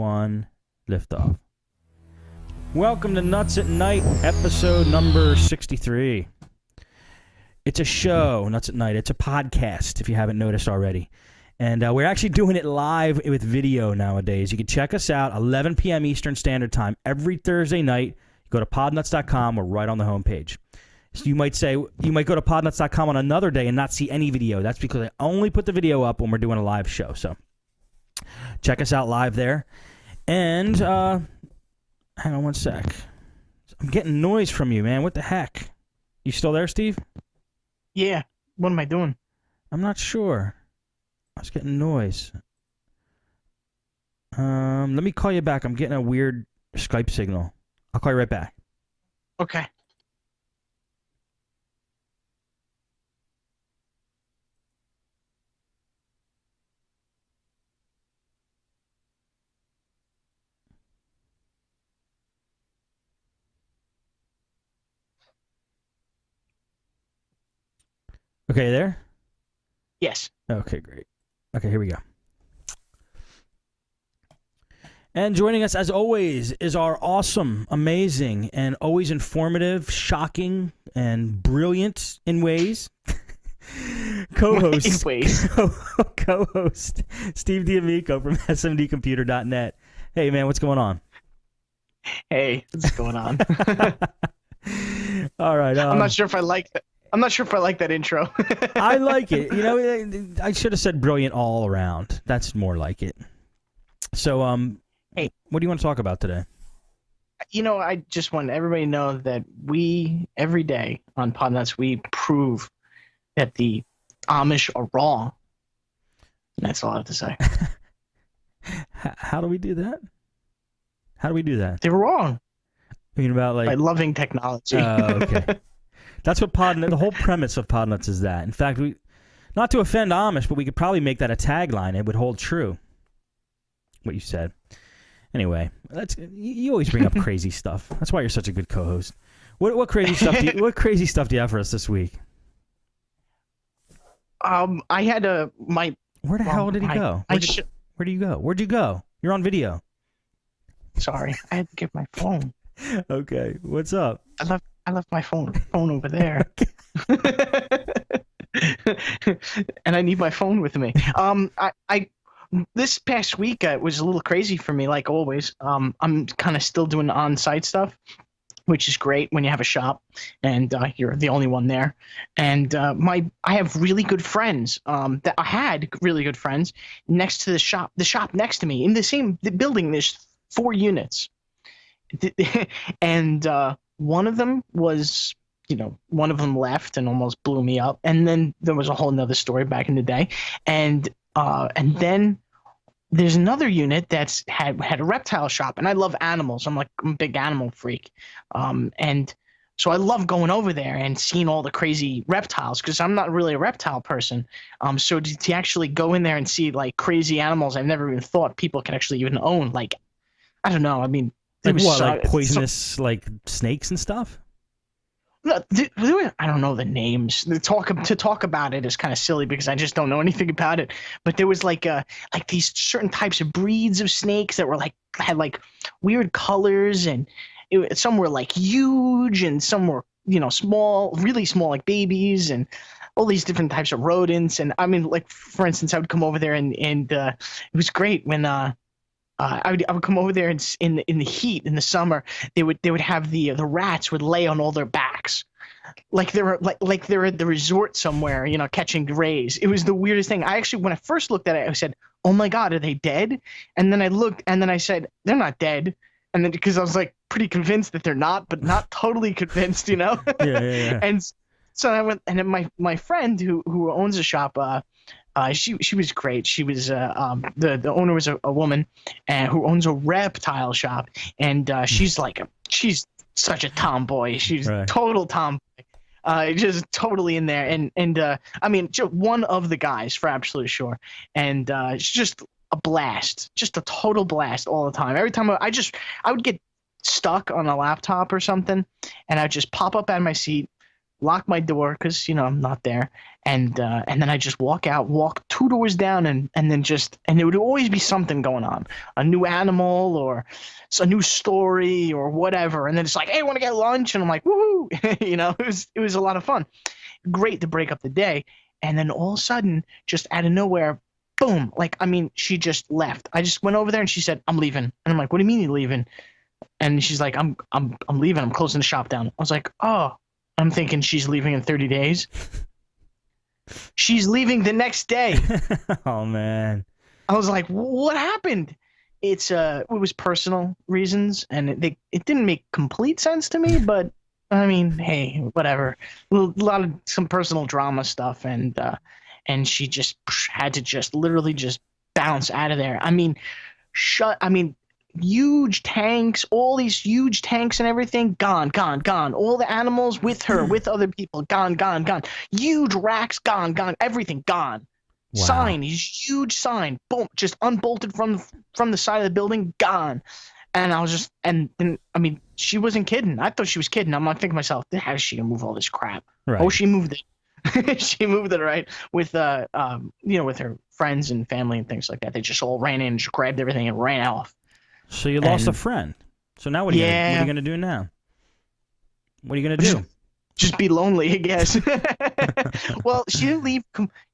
1, liftoff. Welcome to Nutz at Night, episode number 63. It's a show, Nutz at Night. It's a podcast, if you haven't noticed already. And we're actually doing it live with video nowadays. You can check us out 11 p.m. Eastern Standard Time every Thursday night. Go to podnutz.com. We're right on the homepage. So you might go to podnutz.com on another day and not see any video. That's because I only put the video up when we're doing a live show. So check us out live there. And hang on one sec. I'm getting noise from you, man. What the heck? You still there, Steve? Yeah. What am I doing? I'm not sure. I was getting noise. Let me call you back. I'm getting a weird Skype signal. I'll call you right back. Okay. Okay, there? Yes. Okay, great. Okay, here we go. And joining us, as always, is our awesome, amazing, and always informative, shocking, and brilliant in ways co-host, co-host Steve D'Amico from smdcomputer.net. Hey, man, what's going on? Hey, what's going on? All right. I'm not sure if I like that. I'm not sure if I like that intro. I like it. You know, I should have said brilliant all around. That's more like it. So, hey, what do you want to talk about today? You know, I just want everybody to know that we, every day on Podnutz, we prove that the Amish are wrong. That's all I have to say. How do we do that? How do we do that? They're wrong. I mean, about like by loving technology. Oh, okay. That's what the whole premise of Podnutz is that. In fact, not to offend Amish, but we could probably make that a tagline. It would hold true. What you said. Anyway, you always bring up crazy stuff. That's why you're such a good co-host. What crazy stuff? What crazy stuff do you have for us this week? I had my. Where the hell did he go? Where do you go? Where'd you go? You're on video. Sorry, I had to get my phone. Okay, what's up? I left my phone over there. And I need my phone with me. I this past week it was a little crazy for me, like always. I'm kind of still doing on-site stuff, which is great when you have a shop and you're the only one there. And I have really good friends. That I had really good friends next to the shop. The shop next to me in the same building. There's 4 units, and one of them was, one of them left and almost blew me up. And then there was a whole nother story back in the day. And then there's another unit that's had a reptile shop. And I love animals. I'm a big animal freak. And so I love going over there and seeing all the crazy reptiles because I'm not really a reptile person. So to actually go in there and see like crazy animals I've never even thought people could actually even own. Like, I don't know. I mean, like what, like poisonous, like snakes and stuff? No, I don't know the names. To talk about it is kind of silly because I just don't know anything about it. But there was like these certain types of breeds of snakes that were had like weird colors, and some were like huge, and some were small, really small, like babies, and all these different types of rodents. And I mean, like for instance, I would come over there and it was great when I would come over there and in the heat in the summer they would have the rats would lay on all their backs like they're at the resort somewhere catching rays. It was the weirdest thing. I actually, when I first looked at it, I said, oh my god, are they dead? And then I looked and then I said, they're not dead. And then because I was like pretty convinced that they're not, but not totally convinced. Yeah. And so I went, and then my friend who owns a shop, she was great. She was the owner was a woman who owns a reptile shop, and she's such a tomboy. She's total tomboy, just totally in there. And I mean, just one of the guys for absolute sure. And it's just a blast, just a total blast all the time. Every time I would get stuck on a laptop or something, and I'd just pop up out of my seat, lock my door because I'm not there, and then I just walk 2 doors down, and then and there would always be something going on, a new animal or a new story or whatever, and then it's like, hey, want to get lunch? And I'm like, woohoo! It was a lot of fun, great to break up the day, and then all of a sudden, just out of nowhere, boom! She just left. I just went over there and she said, I'm leaving, and I'm like, what do you mean you're leaving? And she's like, I'm leaving. I'm closing the shop down. I was like, oh. I'm thinking she's leaving in 30 days. She's leaving the next day. Oh man. I was like, what happened? It was personal reasons, and it didn't make complete sense to me, but I mean, hey, whatever. Some personal drama stuff, and she just had to just literally just bounce out of there. Huge tanks, all these huge tanks and everything, gone. All the animals with her, with other people, gone. Huge racks, gone. Everything gone. Wow. Sign, huge sign, boom, just unbolted from the side of the building, gone. And I was just, and she wasn't kidding. I thought she was kidding. I'm like thinking to myself, how is she gonna move all this crap? Right. Oh, she moved it. She moved it right with with her friends and family and things like that. They just all ran in, just grabbed everything and ran off. So you lost a friend. So now what are you gonna do now? What are you gonna do? Just be lonely, I guess. Well, she didn't leave.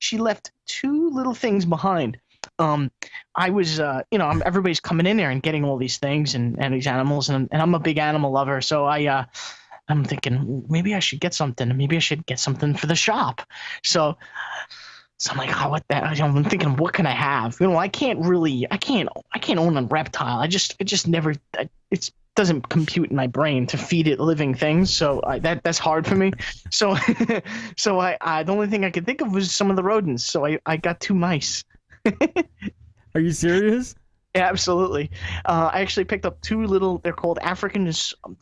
She left 2 little things behind. I was, everybody's coming in there and getting all these things and these animals, and I'm a big animal lover, so I'm thinking maybe I should get something. Maybe I should get something for the shop. So I'm like, oh, what the? I'm thinking, what can I have? I can't own a reptile. I just never. It doesn't compute in my brain to feed it living things. So that's hard for me. So the only thing I could think of was some of the rodents. So I got 2 mice. Are you serious? Yeah, absolutely. I actually picked up 2 little. They're called African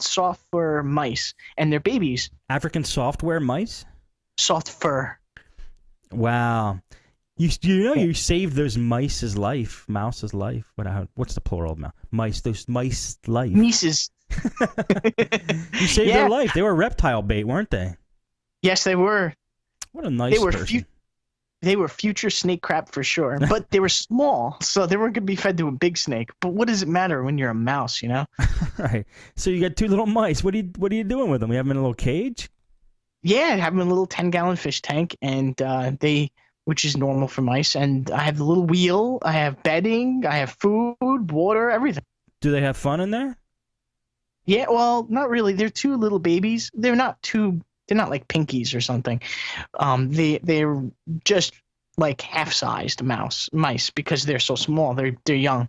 soft fur mice, and they're babies. African software mice. Soft fur. Wow. You saved those mouse's life. What's the plural of mice? Those mice life. Mices. You saved their life. They were reptile bait, weren't they? Yes, they were. What a nice person. They were future snake crap for sure, but they were small, so they weren't going to be fed to a big snake. But what does it matter when you're a mouse, Right. So you got 2 little mice. What are you doing with them? You have them in a little cage? Yeah, I have them in a little 10-gallon fish tank, and which is normal for mice. And I have the little wheel. I have bedding. I have food, water, everything. Do they have fun in there? Yeah, well, not really. They're 2 little babies. They're not like pinkies or something. They're just like half-sized mice because they're so small. They're young,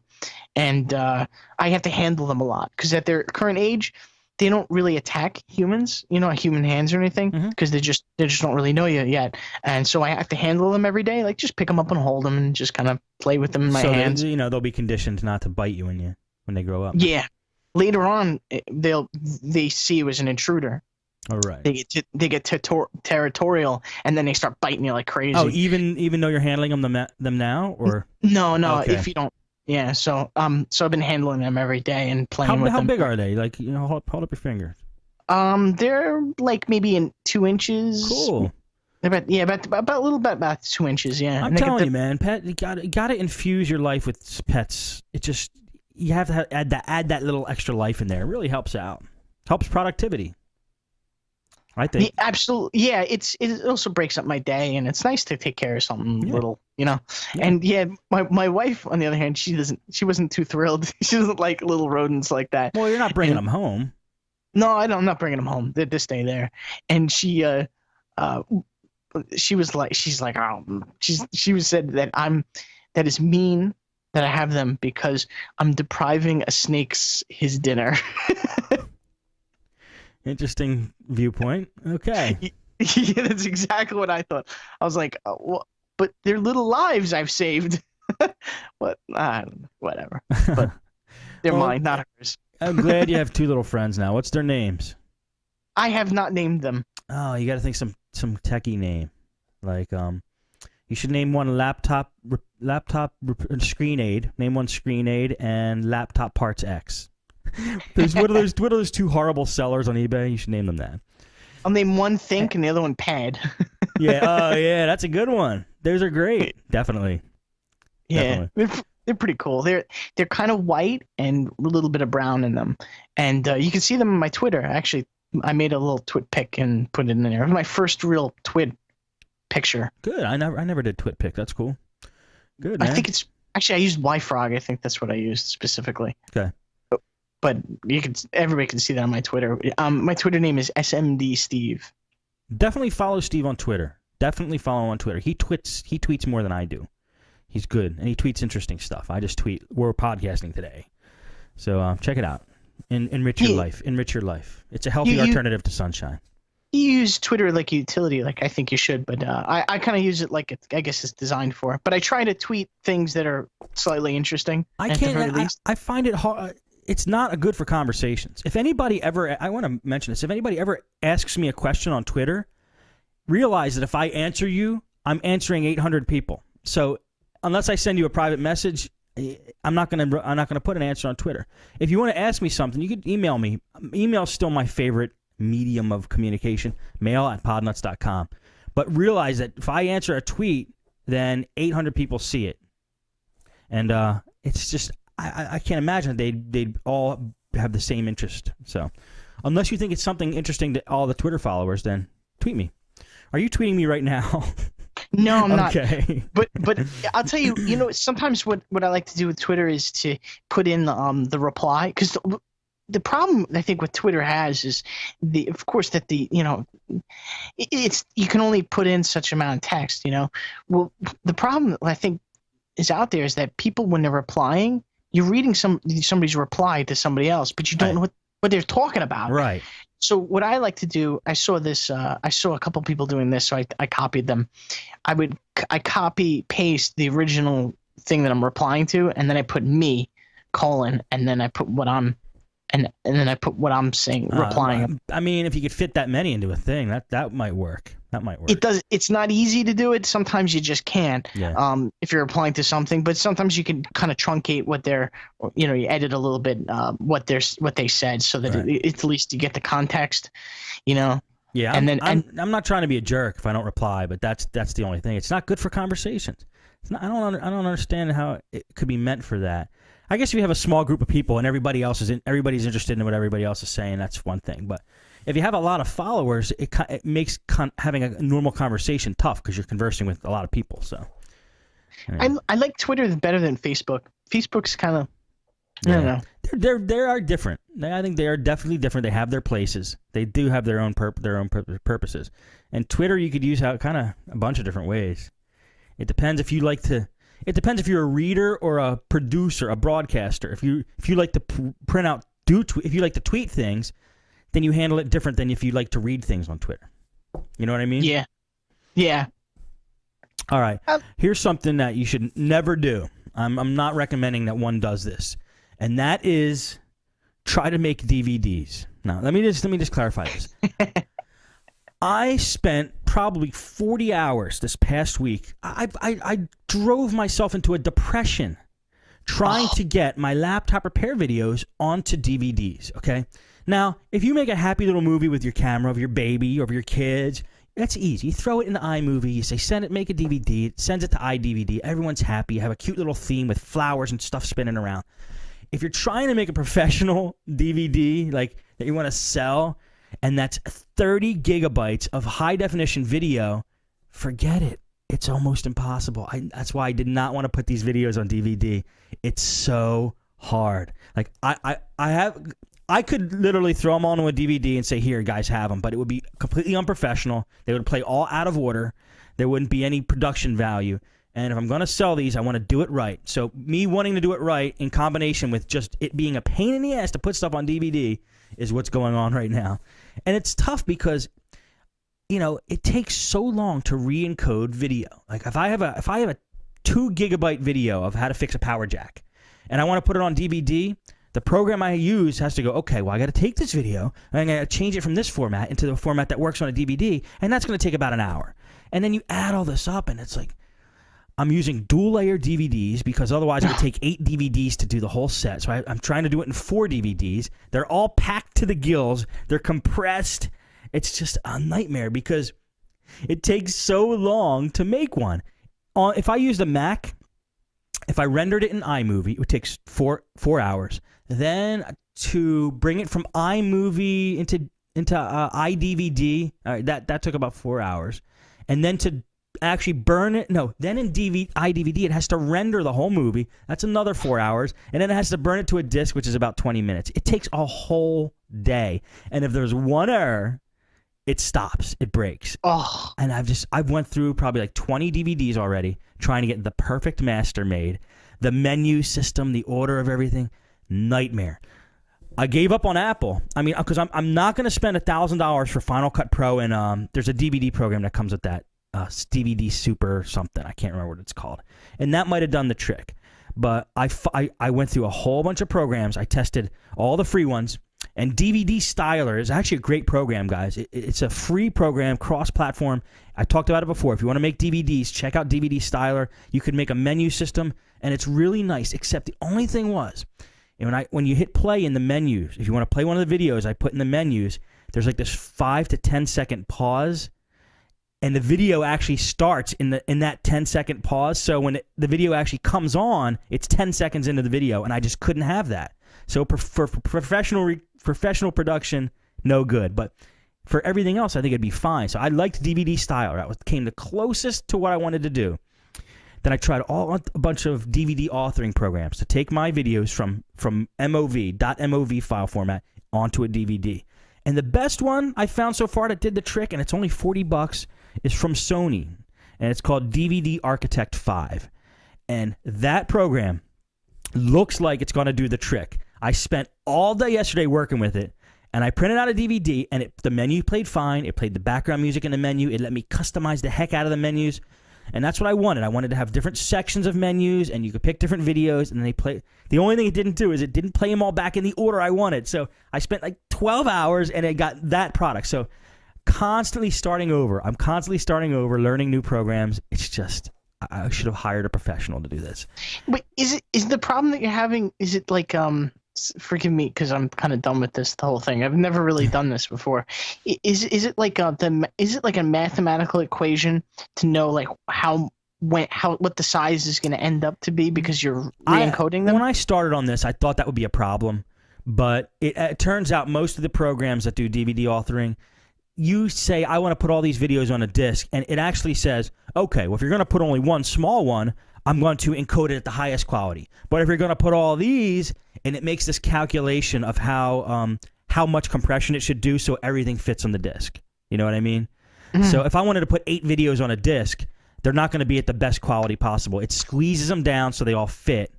and I have to handle them a lot because at their current age, they don't really attack humans, human hands or anything, because they just don't really know you yet. And so I have to handle them every day, like just pick them up and hold them and just kind of play with them in my hands. So they'll be conditioned not to bite you when they grow up. Yeah. Later on, they see you as an intruder. All right. They get territorial, and then they start biting you like crazy. Oh, even though you're handling them now, or no, okay. If you don't. Yeah, so I've been handling them every day and playing with them. How big are they? Like, hold up your fingers. They're like maybe in 2 inches. Cool. About a little bit about 2 inches. Yeah. I'm telling you, man, pet. You got to infuse your life with pets. It just you have to add that little extra life in there. It really helps out. Helps productivity. I think. Yeah, absolutely. Yeah, it also breaks up my day, and it's nice to take care of something little, Yeah. And my wife, on the other hand, she wasn't too thrilled. She doesn't like little rodents like that. Well, you're not bringing them home. No, I'm not bringing them home. They stay there. And she said that that is mean that I have them because I'm depriving a snake his dinner. Interesting viewpoint. Okay. Yeah, that's exactly what I thought. I was like, but they're little lives I've saved. What? Whatever. But they're mine, not hers. I'm glad you have 2 little friends now. What's their names? I have not named them. Oh, you got to think some techie name. Like, you should name one laptop screen aid. Name one screen aid and laptop parts X. What are those 2 horrible sellers on eBay? You should name them that. I'll name one think and the other one pad. Yeah. Oh, yeah. That's a good one. Those are great. Definitely. Yeah, they're pretty cool. They're kind of white and a little bit of brown in them, and you can see them on my Twitter. Actually, I made a little twit pic and put it in there. It was my first real twit picture. Good. I never did twit pic. That's cool. Good, man. I think it's actually I used YFrog. I think that's what I used specifically. Okay. But everybody can see that on my Twitter. My Twitter name is SMD Steve. Definitely follow Steve on Twitter. Definitely follow him on Twitter. He tweets more than I do. He's good, and he tweets interesting stuff. I just tweet, we're podcasting today. So check it out. Enrich your life. Enrich your life. It's a healthy alternative to sunshine. You use Twitter like a utility, like I think you should, but I kind of use it like I guess it's designed for. But I try to tweet things that are slightly interesting. I find it hard. It's not good for conversations. If anybody ever, I want to mention this, if anybody ever asks me a question on Twitter, realize that if I answer you, I'm answering 800 people. So unless I send you a private message, I'm not gonna put an answer on Twitter. If you want to ask me something, you can email me. Email's still my favorite medium of communication. mail@podnutz.com. But realize that if I answer a tweet, then 800 people see it, and it's just I can't imagine they'd all have the same interest. So unless you think it's something interesting to all the Twitter followers, then tweet me. Are you tweeting me right now? No, I'm not. Okay. But I'll tell you, sometimes what I like to do with Twitter is to put in the reply, because the problem I think with Twitter has is of course that it's you can only put in such amount of text, Well, the problem I think is out there is that people, when they're replying, you're reading somebody's reply to somebody else, but you don't know what they're talking about. Right. So what I like to do, I saw a couple people doing this, so I copied them. I copy paste the original thing that I'm replying to, and then I put me, and then I put what I'm and then I put what I'm saying, replying. I mean, if you could fit that many into a thing, that might work. That might work. It does. It's not easy to do it. Sometimes you just can't. Yeah. If you're replying to something, but sometimes you can kind of truncate what they're, you edit a little bit what they said, so that at least you get the context, Yeah. I'm not trying to be a jerk if I don't reply, but that's the only thing. It's not good for conversations. I don't understand how it could be meant for that. I guess if you have a small group of people and everybody's interested in what everybody else is saying, that's one thing. But if you have a lot of followers, it makes having a normal conversation tough because you're conversing with a lot of people. So, I like Twitter better than Facebook. Facebook's kind of, I don't know. They are different. I think they are definitely different. They have their places. They do have their own purposes. And Twitter, you could use kind of a bunch of different ways. It depends if you like to. It depends if you're a reader or a producer, a broadcaster. If you like to print out, if you like to tweet things, then you handle it different than if you like to read things on Twitter. You know what I mean? Yeah. Yeah. All right. Here's something that you should never do. I'm not recommending that one does this, and that is try to make DVDs. Now, let me just clarify this. I spent probably 40 hours this past week. I drove myself into a depression trying to get my laptop repair videos onto DVDs, okay? Now, if you make a happy little movie with your camera of your baby or of your kids, that's easy. You throw it in the iMovie, you say, make a DVD, it sends it to iDVD, everyone's happy, you have a cute little theme with flowers and stuff spinning around. If you're trying to make a professional DVD, like that you want to sell, and that's 30 gigabytes of high-definition video, forget it. It's almost impossible. That's why I did not want to put these videos on DVD. It's so hard. Like, I could literally throw them onto a DVD and say, here, guys, have them, but it would be completely unprofessional. They would play all out of order. There wouldn't be any production value. And if I'm going to sell these, I want to do it right. So me wanting to do it right in combination with just it being a pain in the ass to put stuff on DVD is what's going on right now. And it's tough because, it takes so long to re-encode video. Like if I have a 2 gigabyte video of how to fix a power jack and I want to put it on DVD, the program I use has to go, okay, well, I got to take this video and I'm going to change it from this format into the format that works on a DVD, and that's going to take about an hour. And then you add all this up, and it's like, I'm using dual-layer DVDs because otherwise it would take 8 DVDs to do the whole set. So I'm trying to do it in 4 DVDs. They're all packed to the gills. They're compressed. It's just a nightmare because it takes so long to make one. If I used a Mac, if I rendered it in iMovie, it would take 4 hours. Then to bring it from iMovie into iDVD, that took about 4 hours. And then to actually burn it, then in iDVD, it has to render the whole movie. That's another 4 hours. And then it has to burn it to a disc, which is about 20 minutes. It takes a whole day. And if there's one error, it stops. It breaks. Oh. And I've went through probably like 20 DVDs already trying to get the perfect master made. The menu system, the order of everything, nightmare. I gave up on Apple. I mean, because I'm not going to spend $1,000 for Final Cut Pro, and there's a DVD program that comes with that, DVD Super something. I can't remember what it's called. And that might have done the trick. But I went through a whole bunch of programs. I tested all the free ones. And DVD Styler is actually a great program, guys. It's a free program, cross-platform. I talked about it before. If you want to make DVDs, check out DVD Styler. You can make a menu system, and it's really nice, except the only thing was, when you hit play in the menus, if you want to play one of the videos I put in the menus, there's like this 5 to 10 second pause, and the video actually starts in that 10-second pause. So when the video actually comes on, it's 10 seconds into the video, and I just couldn't have that. So for professional production, no good. But for everything else, I think it'd be fine. So I liked DVD Styler. That came the closest to what I wanted to do. Then I tried a bunch of DVD authoring programs to take my videos from .mov file format onto a DVD. And the best one I found so far that did the trick, and it's only $40, is from Sony. And it's called DVD Architect 5. And that program looks like it's going to do the trick. I spent all day yesterday working with it, and I printed out a DVD, and the menu played fine. It played the background music in the menu. It let me customize the heck out of the menus, and that's what I wanted. I wanted to have different sections of menus, and you could pick different videos, and they play. The only thing it didn't do is it didn't play them all back in the order I wanted. So I spent like 12 hours, and it got that product. So constantly starting over. I'm constantly starting over, learning new programs. It's just, I should have hired a professional to do this. But is the problem that you're having, is it like, forgive me because I'm kind of done with the whole thing. I've never really done this before. Is it like a mathematical equation to know like what the size is going to end up to be because you're re-encoding them? When I started on this, I thought that would be a problem, but it turns out most of the programs that do DVD authoring, you say, I want to put all these videos on a disc, and it actually says, okay, well, if you're going to put only one small one, I'm going to encode it at the highest quality. But if you're going to put all these, and it makes this calculation of how much compression it should do so everything fits on the disc. You know what I mean? Mm-hmm. So if I wanted to put 8 videos on a disc, they're not going to be at the best quality possible. It squeezes them down so they all fit.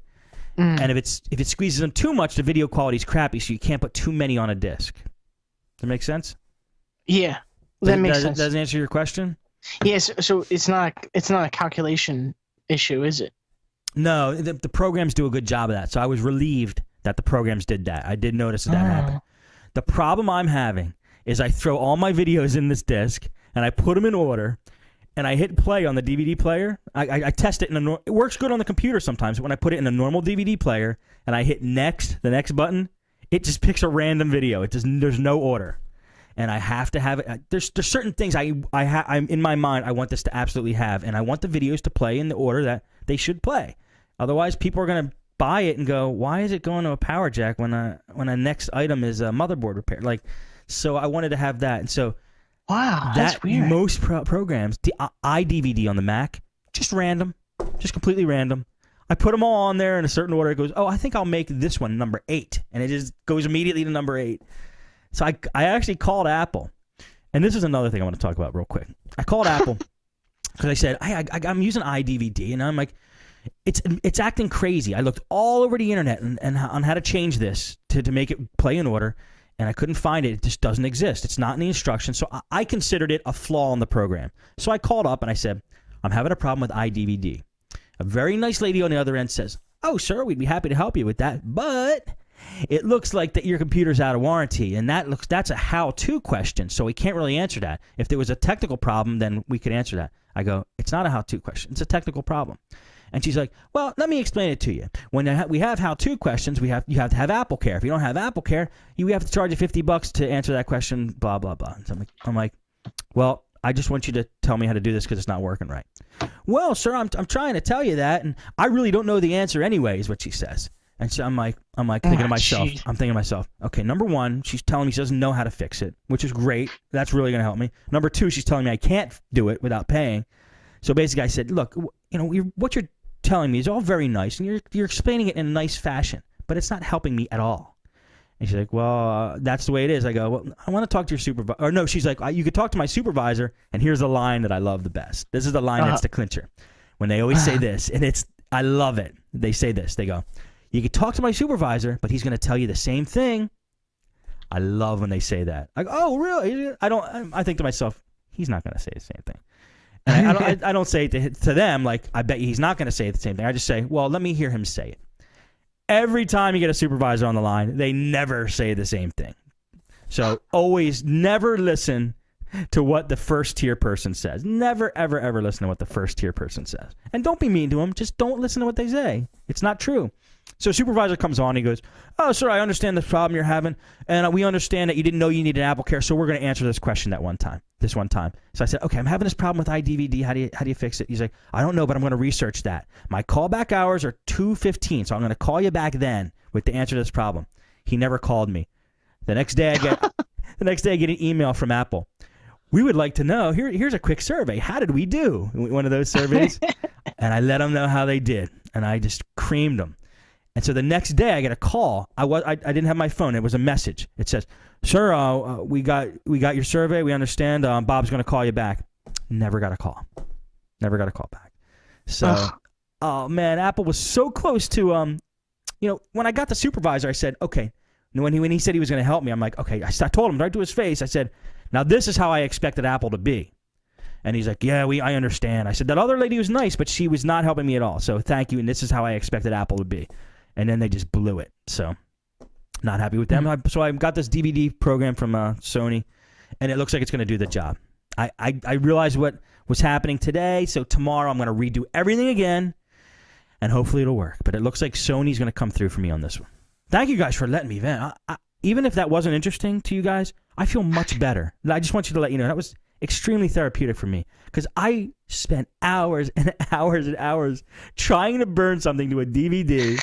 Mm. And if it squeezes them too much, the video quality is crappy, so you can't put too many on a disc. Does that make sense? Yeah, that makes sense. Does that answer your question? Yes. Yeah, so it's not a calculation issue, is it? No, the programs do a good job of that. So I was relieved that the programs did that. I did notice that happen. The problem I'm having is I throw all my videos in this disc and I put them in order and I hit play on the DVD player. I test it it works good on the computer sometimes. But when I put it in a normal DVD player and I hit the next button, it just picks a random video. There's no order. And I have to have it. There's certain things I'm in my mind I want this to absolutely have, and I want the videos to play in the order that they should play. Otherwise, people are going to buy it and go, "Why is it going to a power jack when a next item is a motherboard repair?" So I wanted to have that, and so wow, that's weird. Most programs, the iDVD on the Mac, just random, just completely random. I put them all on there in a certain order. It goes, "Oh, I think I'll make this one number 8," and it just goes immediately to number 8. So I actually called Apple, and this is another thing I want to talk about real quick. I called Apple because I said, I'm using iDVD, and I'm like, it's acting crazy. I looked all over the internet and on how to change this to make it play in order, and I couldn't find it. It just doesn't exist. It's not in the instructions, so I considered it a flaw in the program. So I called up, and I said, I'm having a problem with iDVD. A very nice lady on the other end says, oh, sir, we'd be happy to help you with that, but it looks like that your computer's out of warranty, and that's a how-to question, so we can't really answer that. If there was a technical problem, then we could answer that. I go, it's not a how-to question. It's a technical problem. And she's like, well, let me explain it to you. When we have how-to questions, you have to have Apple Care. If you don't have Apple Care, we have to charge you $50 to answer that question, blah, blah, blah. So I'm like, well, I just want you to tell me how to do this because it's not working right. Well, sir, I'm trying to tell you that, and I really don't know the answer anyway, is what she says. And so I'm like thinking to myself, geez. I'm thinking to myself, okay, number one, she's telling me she doesn't know how to fix it, which is great. That's really going to help me. Number two, she's telling me I can't do it without paying. So basically I said, look, what you're telling me is all very nice, and you're explaining it in a nice fashion, but it's not helping me at all. And she's like, well, that's the way it is. I go, well, I want to talk to your supervisor. Or no, she's like, you could talk to my supervisor, and here's the line that I love the best. This is the line that's the clincher. When they always say this, and I love it. They say this. They go, you could talk to my supervisor, but he's going to tell you the same thing. I love when they say that. I go, oh, really? I think to myself, he's not going to say the same thing. And I don't say it to them like, I bet you he's not going to say the same thing. I just say, well, let me hear him say it. Every time you get a supervisor on the line, they never say the same thing. So always never listen to what the first tier person says. Never, ever, ever listen to what the first tier person says. And don't be mean to them. Just don't listen to what they say. It's not true. So supervisor comes on. He goes, oh, sir, I understand the problem you're having. And we understand that you didn't know you needed Apple Care. So we're going to answer this question this one time. So I said, okay, I'm having this problem with iDVD. How do you fix it? He's like, I don't know, but I'm going to research that. My callback hours are 2:15. So I'm going to call you back then with the answer to this problem. He never called me. The next day I get an email from Apple. We would like to know, here's a quick survey. How did we do? One of those surveys. And I let them know how they did. And I just creamed them. And so the next day I get a call. I didn't have my phone. It was a message. It says, sir, we got your survey. We understand. Bob's going to call you back. Never got a call. Never got a call back. So, oh, man, Apple was so close to, when I got the supervisor, I said, okay. When he said he was going to help me, I'm like, okay. I told him right to his face. I said, now this is how I expected Apple to be. And he's like, yeah, I understand. I said, that other lady was nice, but she was not helping me at all. So thank you, and this is how I expected Apple to be. And then they just blew it. So not happy with them. So I got this DVD program from Sony, and it looks like it's going to do the job. I realized what was happening today, so tomorrow I'm going to redo everything again, and hopefully it'll work. But it looks like Sony's going to come through for me on this one. Thank you guys for letting me vent. Even if that wasn't interesting to you guys, I feel much better. I just want you to let you know that was extremely therapeutic for me because I spent hours and hours and hours trying to burn something to a DVD,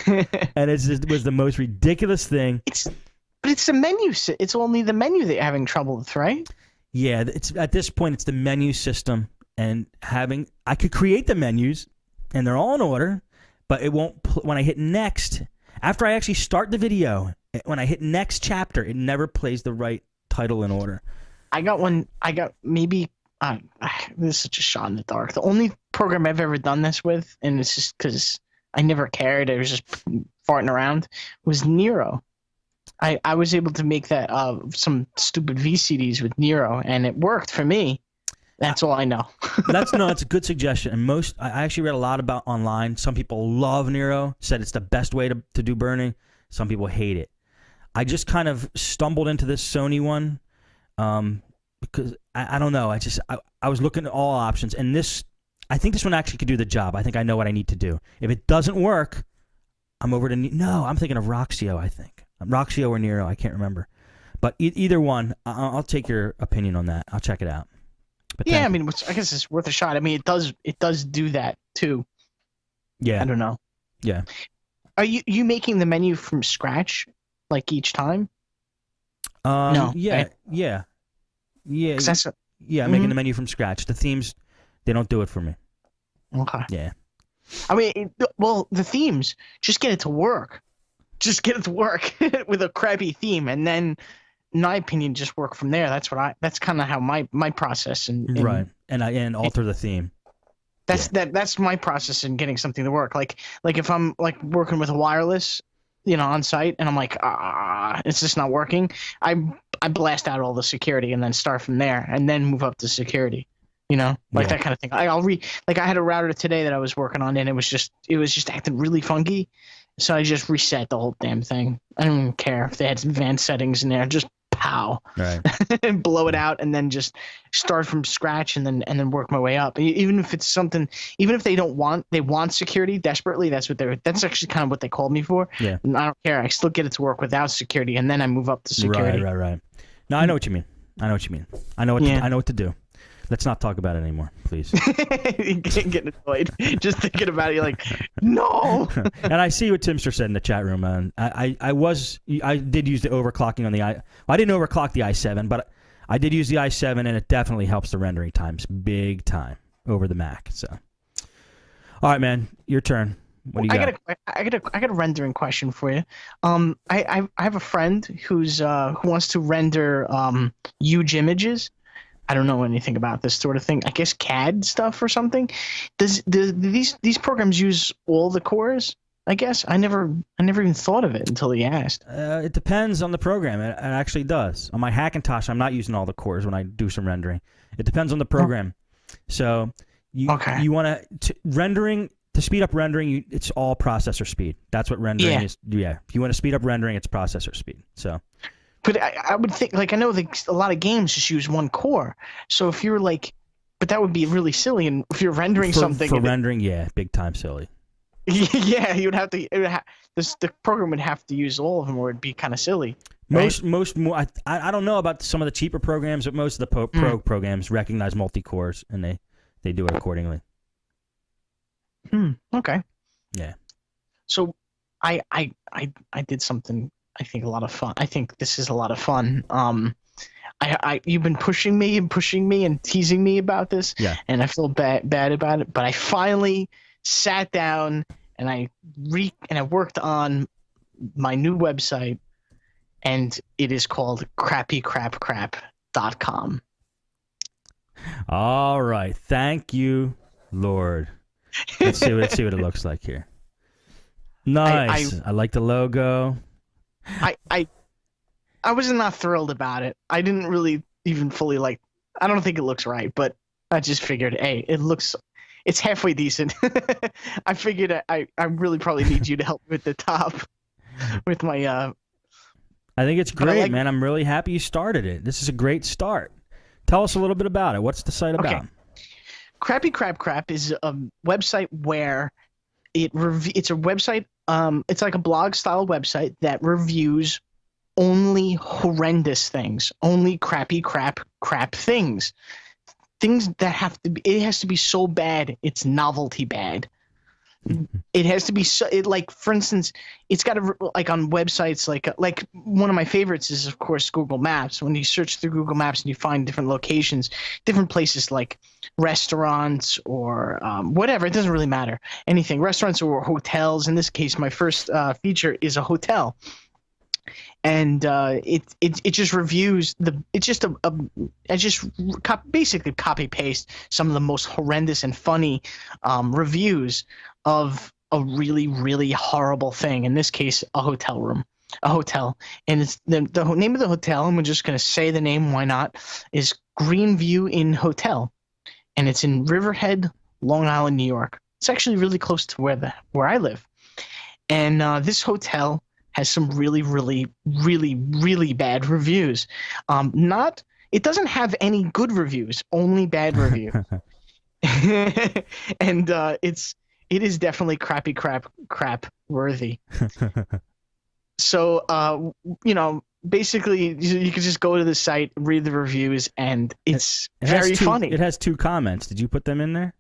and it was the most ridiculous thing. But it's the menu. It's only the menu that you're having trouble with, right? Yeah, at this point it's the menu system, and I could create the menus, and they're all in order, but it won't. When I hit next, after I actually start the video, when I hit next chapter, it never plays the right title in order. I got maybe this is such a shot in the dark. The only program I've ever done this with, and it's just because I never cared, I was just farting around, was Nero. I was able to make that some stupid VCDs with Nero, and it worked for me. That's all I know. That's a good suggestion. And I actually read a lot about online. Some people love Nero, said it's the best way to do burning. Some people hate it. I just kind of stumbled into this Sony one because I don't know. I was looking at all options, and I think this one actually could do the job. I think I know what I need to do. If it doesn't work, I'm over to I'm thinking of Roxio. I think Roxio or Nero. I can't remember, but either one. I'll take your opinion on that. I'll check it out. But yeah, I mean, I guess it's worth a shot. I mean, it does do that too. Yeah, I don't know. Yeah. Are you making the menu from scratch, like each time? No. Yeah. Right? Yeah. Yeah. I'm making the menu from scratch. The themes, they don't do it for me. Okay. Yeah. I mean, the themes, just get it to work. Just get it to work with a crappy theme, and then, in my opinion, just work from there. That's kind of how my process and right. And alter the theme. That's my process in getting something to work. Like if I'm like working with a wireless, on site, and I'm like, it's just not working. I blast out all the security and then start from there, and then move up to security. That kind of thing. I had a router today that I was working on, and it was just acting really funky. So I just reset the whole damn thing. I don't even care if they had some advanced settings in there. Just how. Right. And blow it out, and then just start from scratch, and then work my way up. Even if it's something, even if they want security desperately, that's actually kind of what they called me for. Yeah. And I don't care. I still get it to work without security, and then I move up to security. Right. No, I know what you mean. I know what to do. Let's not talk about it anymore, please. You can't get annoyed just thinking about it. You're like, no. And I see what Timster said in the chat room, man. I did use the overclocking on the I didn't overclock the i7, but I did use the i7, and it definitely helps the rendering times big time over the Mac. So, all right, man, your turn. What do you got? I got a rendering question for you. I have a friend who wants to render huge images. I don't know anything about this sort of thing. I guess CAD stuff or something. Does these programs use all the cores? I guess I never even thought of it until he asked. It depends on the program. It actually does. On my Hackintosh, I'm not using all the cores when I do some rendering. It depends on the program. So you want to speed up rendering. It's all processor speed. That's what rendering is. Yeah. If you want to speed up rendering, it's processor speed. So. But I would think, like, I know that a lot of games just use one core. So if you're like, but that would be really silly. And if you're rendering something. For rendering, yeah, big time silly. Yeah, you would have to. The program would have to use all of them, or it'd be kind of silly. Right? I don't know about some of the cheaper programs, but most of the pro programs recognize multi-cores, and they do it accordingly. Okay. Yeah. So I did something. I think a lot of fun. I think this is a lot of fun. You've been pushing me and teasing me about this. Yeah. And I feel bad about it. But I finally sat down and I worked on my new website, and it is called crappycrapcrap.com. All right. Thank you, Lord. Let's see what it looks like here. Nice. I like the logo. I was not thrilled about it. I didn't really even fully like. I don't think it looks right, but I just figured, hey, it's halfway decent. I figured I really probably need you to help with the top, with my. I think it's great, man. I'm really happy you started it. This is a great start. Tell us a little bit about it. What's the site about? Okay. Crappy Crap Crap is a website where it's a website. It's like a blog style website that reviews only horrendous things, only crappy crap things that it has to be so bad it's novelty bad. It has to be so, like, for instance, it's got to, like, on websites like one of my favorites is, of course, Google Maps. When you search through Google Maps and you find different locations, different places like restaurants or whatever, it doesn't really matter, anything, restaurants or hotels. In this case, my first feature is a hotel. And it just reviews basically copy paste some of the most horrendous and funny reviews of a really, really horrible thing. In this case, a hotel, and it's the name of the hotel. I'm just going to say the name. Why not? Is Greenview Inn Hotel, and it's in Riverhead, Long Island, New York. It's actually really close to where I live, and this hotel has some really, really, really, really bad reviews. It doesn't have any good reviews, only bad reviews. And it is definitely crappy crap worthy. So basically you can just go to the site, read the reviews, and it's very funny. It has 2 comments. Did you put them in there?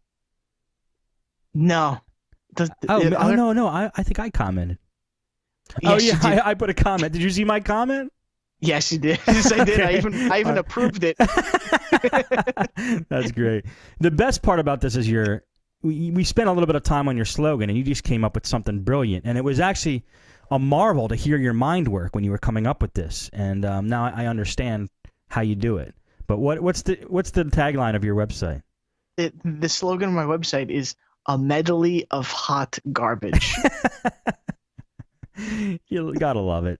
No. No. I think I commented. Yes, I put a comment. Did you see my comment? Yes, you did. Yes, I did. I even approved it. That's great. The best part about this is we spent a little bit of time on your slogan, and you just came up with something brilliant. And it was actually a marvel to hear your mind work when you were coming up with this. And now I understand how you do it. But what's the tagline of your website? The slogan of my website is a medley of hot garbage. You gotta love it.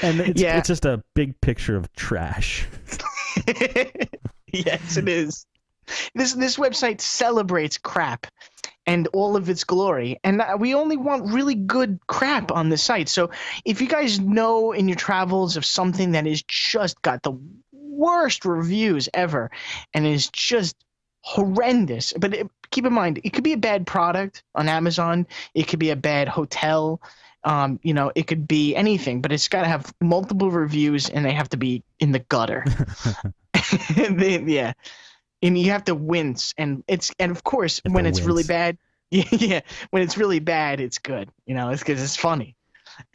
And it's just a big picture of trash. Yes, it is. This website celebrates crap, and all of its glory. And we only want really good crap on the site. So if you guys know in your travels of something that is just got the worst reviews ever and is just horrendous, but keep in mind, it could be a bad product on Amazon. It could be a bad hotel. It could be anything, but it's got to have multiple reviews and they have to be in the gutter. Yeah. And you have to wince, and of course when it's really bad, when it's really bad, it's good. It's because it's funny,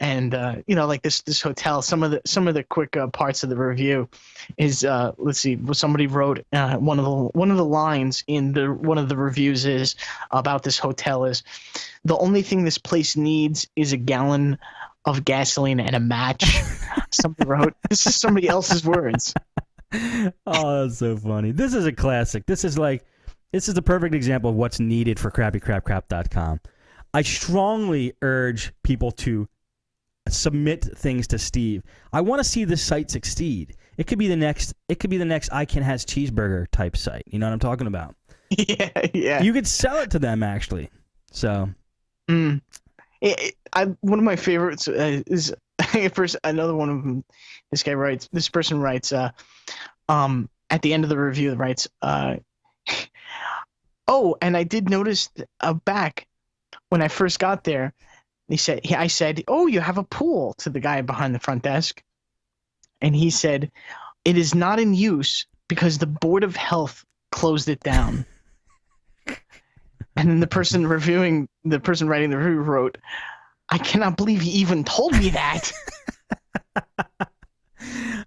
and like this hotel. Some of the quick parts of the review is let's see. Somebody wrote one of the lines in one of the reviews is about this hotel is the only thing this place needs is a gallon of gasoline and a match. Somebody wrote. This is somebody else's words. Oh, that's so funny. This is a classic. This is the perfect example of what's needed for crappycrapcrap.com. I strongly urge people to submit things to Steve. I want to see this site succeed. It could be the next I Can Has Cheeseburger type site. You know what I'm talking about? Yeah. You could sell it to them actually. So one of my favorites is first, another one of them. This person writes at the end of the review writes oh, and I did notice back when I first got there, I said, oh, you have a pool, to the guy behind the front desk, and he said it is not in use because the Board of Health closed it down. And then the person writing the review wrote, I cannot believe he even told me that.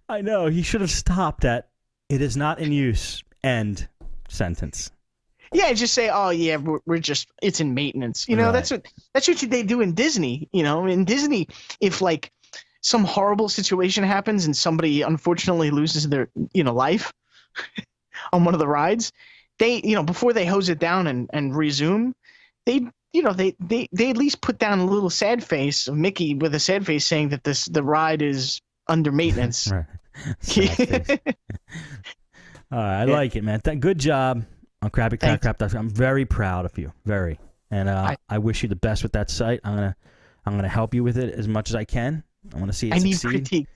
I know. He should have stopped at, it is not in use, end sentence. Yeah, just say, oh, yeah, it's in maintenance. Right. That's what they do in Disney. In Disney, if, like, some horrible situation happens and somebody unfortunately loses their, life on one of the rides, they, before they hose it down and resume, they at least put down a little sad face of Mickey with a sad face saying that the ride is under maintenance. Right. I like it, man. Good job on crappycrapcrap.com. I'm very proud of you, very, and I wish you the best with that site. I'm gonna help you with it as much as I can. I want to see it succeed. Need critiques.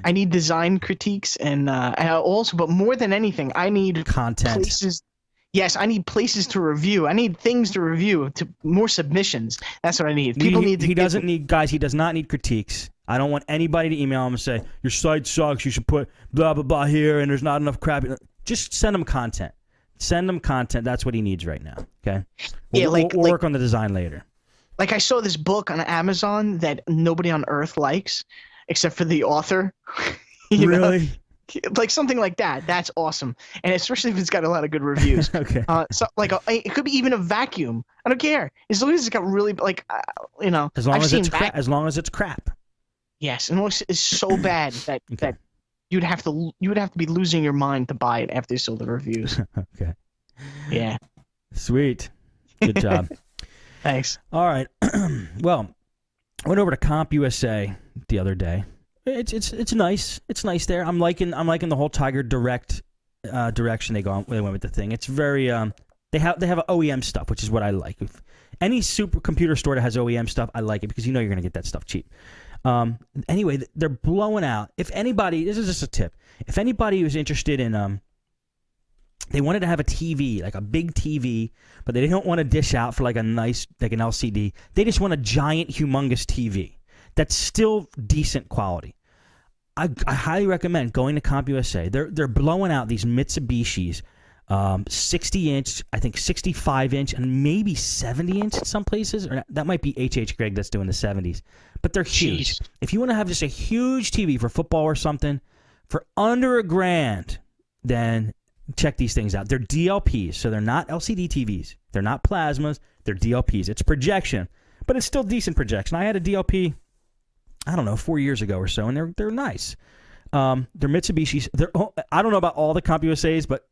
I need design critiques, and also, but more than anything, I need content. Places. Yes, I need places to review. I need things to review. More submissions. That's what I need. People need to. He doesn't need guys. He does not need critiques. I don't want anybody to email him and say your site sucks. You should put blah blah blah here, and there's not enough crap. Just send him content. Send him content. That's what he needs right now. Okay. We'll work on the design later. Like I saw this book on Amazon that nobody on Earth likes, except for the author. Really? Like something like that. That's awesome, and especially if it's got a lot of good reviews. Okay. So like it could be even a vacuum. I don't care as long as it's got really As long as it's crap. Yes, and it's so bad that you'd have to be losing your mind to buy it after you saw the reviews. Okay. Yeah. Sweet. Good job. Thanks. All right. Well, I went over to CompUSA the other day. It's nice. It's nice there. I'm liking the whole Tiger Direct direction they went with the thing. It's very they have OEM stuff, which is what I like. If any supercomputer store that has OEM stuff, I like it because you're gonna get that stuff cheap. Anyway, they're blowing out. If anybody, this is just a tip. If anybody was interested in they wanted to have a TV, like a big TV, but they don't want to dish out for like a nice, like an LCD. They just want a giant, humongous TV that's still decent quality. I highly recommend going to CompUSA. They're blowing out these Mitsubishis, 60-inch, I think 65-inch, and maybe 70-inch in some places. Or that might be H.H. Gregg that's doing the 70s. But they're huge. Jeez. If you want to have just a huge TV for football or something, for under $1,000, then check these things out. They're DLPs, so they're not LCD TVs. They're not plasmas. They're DLPs. It's projection, but it's still decent projection. I had a DLP, I don't know, 4 years ago or so, and they're nice. They're Mitsubishis. I don't know about all the CompUSAs, but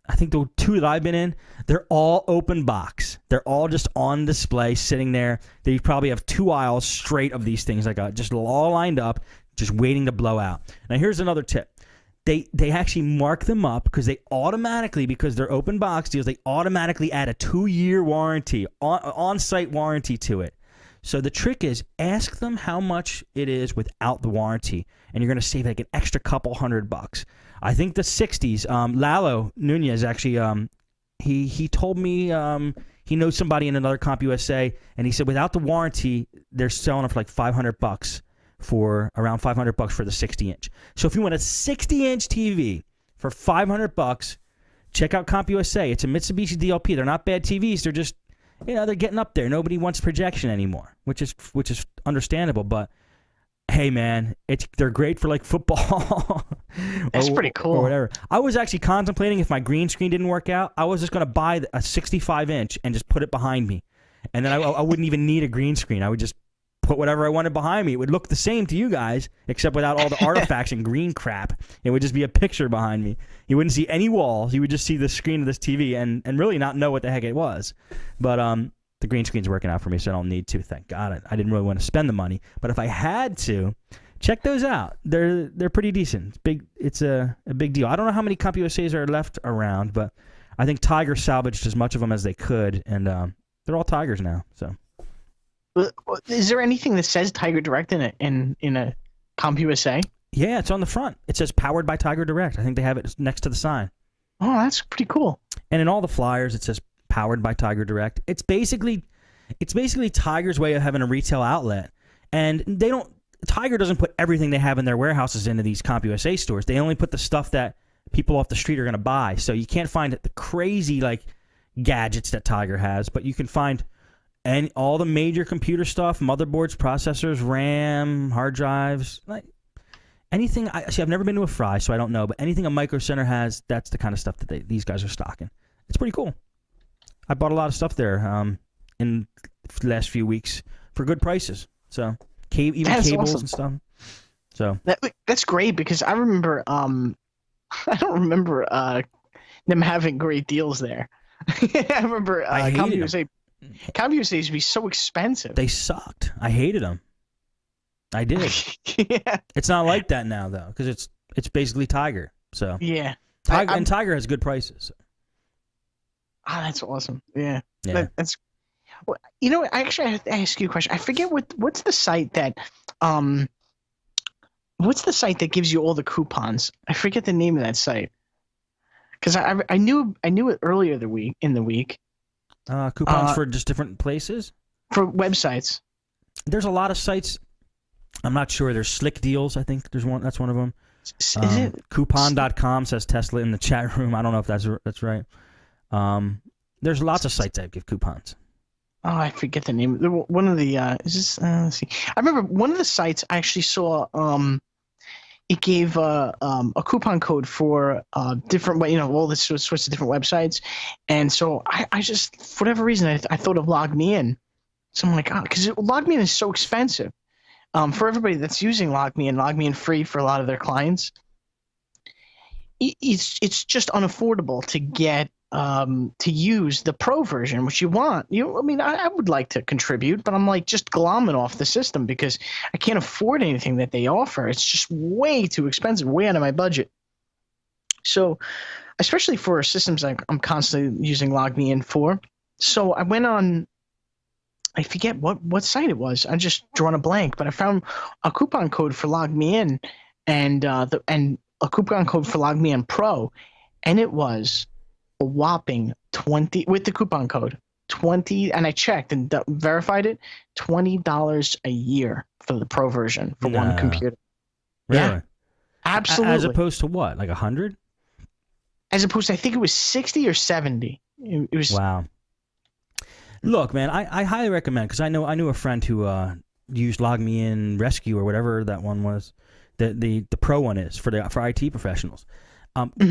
I think the two that I've been in, they're all open box. They're all just on display, sitting there. They probably have 2 aisles straight of these things, like just all lined up, just waiting to blow out. Now, here's another tip. They actually mark them up because because they're open box deals, they automatically add a 2-year warranty, on-site warranty to it. So the trick is, ask them how much it is without the warranty, and you're going to save like an extra couple $100. I think the 60s, Lalo Nunez actually, he told me he knows somebody in another Comp USA, and he said without the warranty, they're selling it for like $500 for around $500 for the 60-inch. So if you want a 60-inch TV for $500, check out Comp USA. It's a Mitsubishi DLP. They're not bad TVs. They're just, they're getting up there. Nobody wants projection anymore, which is understandable. But hey, man, they're great for like football. That's pretty cool. Or whatever. I was actually contemplating, if my green screen didn't work out, I was just going to buy a 65-inch and just put it behind me, and then I wouldn't even need a green screen. I would just put whatever I wanted behind me. It would look the same to you guys, except without all the artifacts and green crap. It would just be a picture behind me. You wouldn't see any walls. You would just see the screen of this TV and really not know what the heck it was. But the green screen's working out for me, so I don't need to. Thank God. I didn't really want to spend the money. But if I had to, check those out. They're pretty decent. It's big. It's a big deal. I don't know how many Comp USAs are left around, but I think Tiger salvaged as much of them as they could, and they're all Tigers now. So. Is there anything that says Tiger Direct in a Comp USA? Yeah, it's on the front. It says powered by Tiger Direct. I think they have it next to the sign. Oh, that's pretty cool. And in all the flyers, it says powered by Tiger Direct. It's basically Tiger's way of having a retail outlet. And Tiger doesn't put everything they have in their warehouses into these Comp USA stores. They only put the stuff that people off the street are going to buy. So you can't find the crazy gadgets that Tiger has, but you can find all the major computer stuff, motherboards, processors, RAM, hard drives, anything. I've never been to a Fry, so I don't know, but anything a Micro Center has, that's the kind of stuff that these guys are stocking. It's pretty cool. I bought a lot of stuff there in the last few weeks for good prices. So even cables awesome. And stuff. So that's great, because I remember I don't remember them having great deals there. I remember Comp USA used to be so expensive. They sucked. I hated them. I did. Yeah. It's not like that now, though, because it's basically Tiger. So yeah, and Tiger has good prices. So. That's awesome. Yeah. That's. Well, I actually have to ask you a question. I forget what's the site that gives you all the coupons. I forget the name of that site, because I knew it earlier in the week. Coupons for just different places? For websites. There's a lot of sites. I'm not sure. There's Slick Deals, I think. There's one. That's one of them. Is it? Coupon.com says Tesla in the chat room. I don't know if that's right. There's lots of sites that give coupons. Oh, I forget the name. One of the is this? Let's see. I remember one of the sites I actually saw. It gave a coupon code for different, all this sorts of different websites, and so I just, for whatever reason, I thought of Log Me In. So I'm like, because Log Me In is so expensive. For everybody that's using Log Me In free for a lot of their clients, it's just unaffordable to get to use the pro version, which you want. I would like to contribute, but I'm just glomming off the system because I can't afford anything that they offer. It's just way too expensive, way out of my budget. So, especially for systems I'm constantly using Log Me In for. So I went on, I forget what site it was. I just drawn a blank, but I found a coupon code for Log Me In and a coupon code for Log Me In Pro, and it was a whopping 20 with the coupon code 20, and I checked and verified it, $20 a year for the pro version for one computer. Really? Yeah, absolutely. As opposed to what, like 100? As opposed to, I think it was 60 or 70. It was. Wow. Look, man, I highly recommend, because I knew a friend who used Log Me In Rescue or whatever that one was, the pro one is for IT professionals.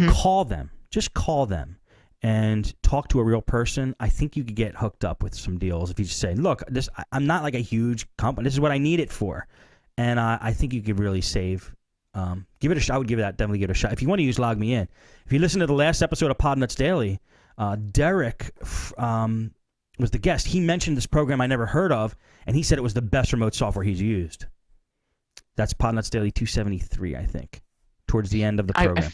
Call them. Just call them and talk to a real person. I think you could get hooked up with some deals if you just say, look, I'm not like a huge company. This is what I need it for. And I think you could really save. Give it a shot. I would definitely give it a shot. If you want to use Log Me In. If you listen to the last episode of Podnutz Daily, Derek was the guest. He mentioned this program I never heard of, and he said it was the best remote software he's used. That's Podnutz Daily 273, I think. towards the end of the program.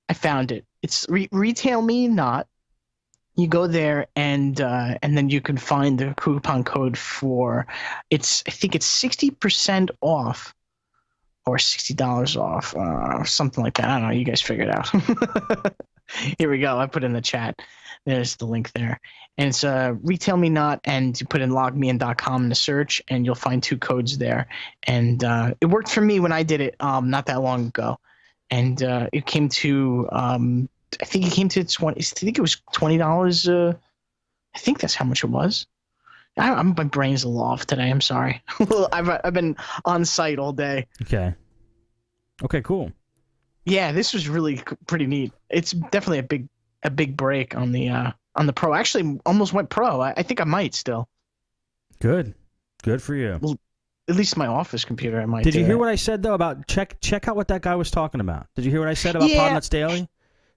I found it. It's Retail Me Not. You go there and then you can find the coupon code for I think it's 60% off or $60 off or something like that. I don't know. You guys figure it out. Here we go. I put in the chat. There's the link there. And it's Retail Me Not, and you put in logmein.com in the search, and you'll find 2 codes there. And it worked for me when I did it not that long ago. And it came to I think it came to 20. I think it was $20. I think that's how much it was. My brain's a little off today. I'm sorry. I've been on site all day. Okay. Okay. Cool. Yeah, this was really pretty neat. It's definitely a big break on the pro. Actually, almost went pro. I think I might still. Good. Good for you. Well, at least my office computer, I might. Did you hear what I said though about check out what that guy was talking about? Did you hear what I said about Podnutz Daily?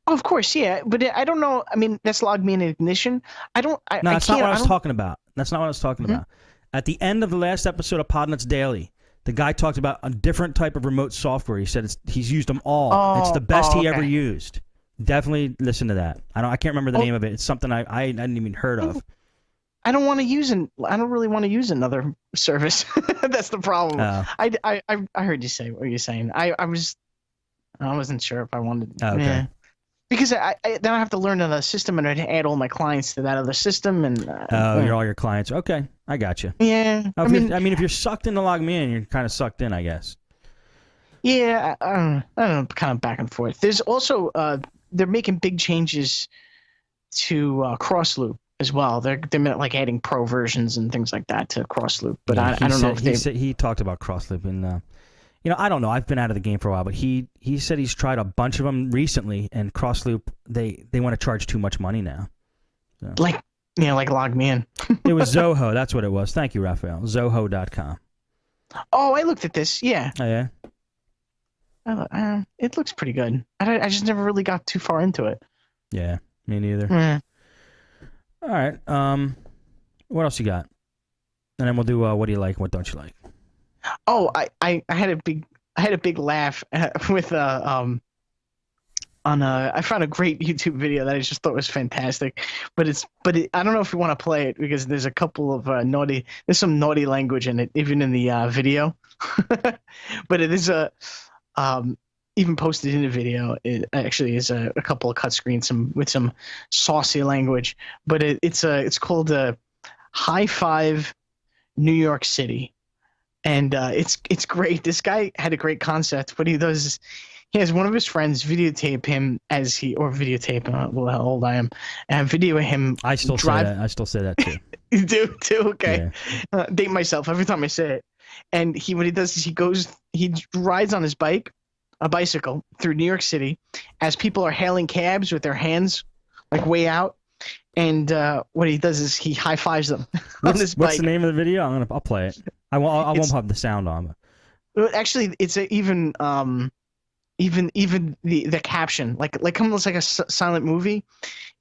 Of course, yeah, but I don't know. I mean, that's log me in ignition. No, that's not what I was talking about. That's not what I was talking about. At the end of the last episode of Podnutz Daily, the guy talked about a different type of remote software. He said he's used them all. It's the best he ever used. Definitely listen to that. I can't remember the name of it. It's something I hadn't even heard of. I don't really want to use another service. That's the problem. I heard you say what you're saying. I wasn't sure if I wanted. Okay. Yeah. Because then I have to learn another system and I'd add all my clients to that other system and. All your clients. Okay, I got you. Yeah. I mean, if you're sucked into log me in, you're kind of sucked in, I guess. Yeah, I don't know, kind of back and forth. There's also they're making big changes to Crossloop as well. They're like adding pro versions and things like that to Crossloop. But I don't know if he talked about Crossloop and. I don't know. I've been out of the game for a while, but he said he's tried a bunch of them recently, and Crossloop they want to charge too much money now. So. Like log me in. It was Zoho. That's what it was. Thank you, Raphael. Zoho.com. Oh, I looked at this. Yeah. Oh yeah. It looks pretty good. I just never really got too far into it. Yeah, me neither. All right. What else you got? And then we'll do what do you like and what don't you like. Oh, I had a big laugh with I found a great YouTube video that I just thought was fantastic, but I don't know if you want to play it because there's a couple of there's some naughty language in it, even in the video. But it is even posted in the video. It actually is a couple of cut screens with some saucy language, but it's called High Five New York City. And it's great. This guy had a great concept. What he does is he has one of his friends videotape him videotape how old I am, and video him. I still say that. I still say that too. You do too? Okay. Yeah. Date myself every time I say it. And what he does is he rides on his a bicycle through New York City as people are hailing cabs with their hands like way out. And what he does is he high fives them on his bike. What's the name of the video? I'll play it. I won't have the sound on. Actually, it's even the caption like almost like a silent movie.